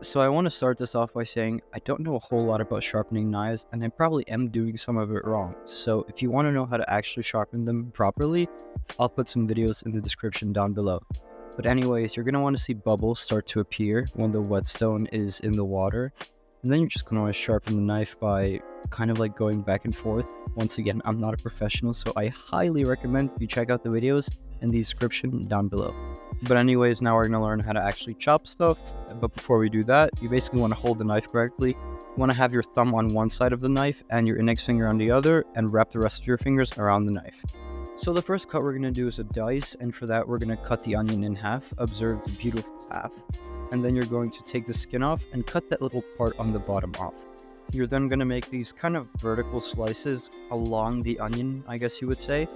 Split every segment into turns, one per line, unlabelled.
So I want to start this off by saying I don't know a whole lot about sharpening knives, and I probably am doing some of it wrong. So if you want to know how to actually sharpen them properly, I'll put some videos in the description down below. But anyways, you're going to want to see bubbles start to appear when the whetstone is in the water. And then you're just going to want to sharpen the knife by kind of like going back and forth. Once again, I'm not a professional, so I highly recommend you check out the videos in the description down below. But anyways, now we're going to learn how to actually chop stuff. But before we do that, you basically want to hold the knife correctly. You want to have your thumb on one side of the knife and your index finger on the other, and wrap the rest of your fingers around the knife. So the first cut we're going to do is a dice, and for that we're going to cut the onion in half. Observe the beautiful half. And then you're going to take the skin off and cut that little part on the bottom off. You're then going to make these kind of vertical slices along the onion, I guess you would say.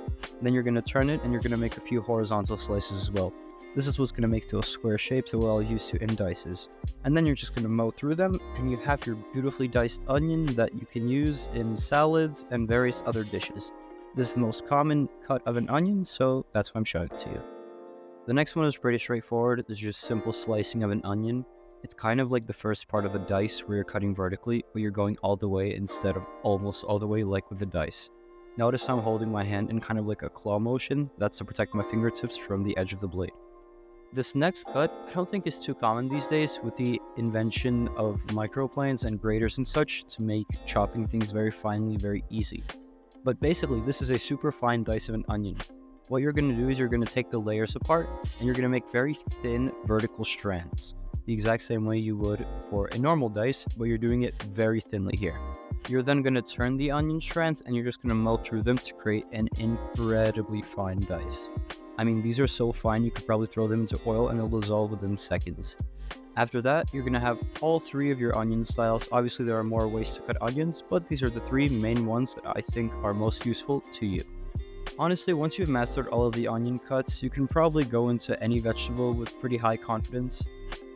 Then you're going to turn it and you're going to make a few horizontal slices as well. This is what's going to make to a square shape that we're all used to in dices. And then you're just going to mow through them, and you have your beautifully diced onion that you can use in salads and various other dishes. This is the most common cut of an onion, so that's why I'm showing it to you. The next one is pretty straightforward. It's just simple slicing of an onion. It's kind of like the first part of a dice where you're cutting vertically, but you're going all the way instead of almost all the way like with the dice. Notice how I'm holding my hand in kind of like a claw motion. That's to protect my fingertips from the edge of the blade. This next cut, I don't think is too common these days with the invention of microplanes and graters and such to make chopping things very finely, very easy. But basically, this is a super fine dice of an onion. What you're going to do is you're going to take the layers apart and you're going to make very thin vertical strands. The exact same way you would for a normal dice, but you're doing it very thinly here. You're then going to turn the onion strands and you're just going to melt through them to create an incredibly fine dice. I mean, these are so fine you could probably throw them into oil and they'll dissolve within seconds. After that, you're going to have all three of your onion styles. Obviously, there are more ways to cut onions, but these are the three main ones that I think are most useful to you. Honestly, once you've mastered all of the onion cuts, you can probably go into any vegetable with pretty high confidence.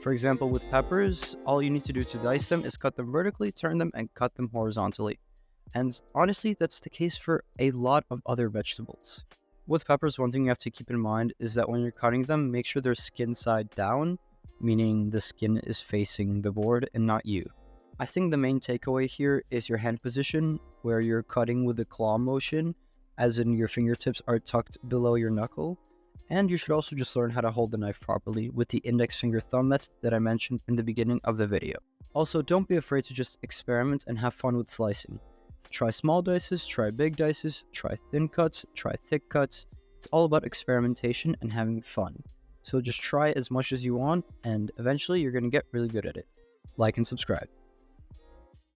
For example, with peppers, all you need to do to dice them is cut them vertically, turn them, and cut them horizontally. And honestly, that's the case for a lot of other vegetables. With peppers, one thing you have to keep in mind is that when you're cutting them, make sure they're skin side down, meaning the skin is facing the board and not you. I think the main takeaway here is your hand position, where you're cutting with the claw motion, as in your fingertips are tucked below your knuckle. And you should also just learn how to hold the knife properly with the index finger thumb method that I mentioned in the beginning of the video. Also, don't be afraid to just experiment and have fun with slicing. Try small dices, try big dices, try thin cuts, try thick cuts. It's all about experimentation and having fun. So just try as much as you want, and eventually you're going to get really good at it. Like and subscribe.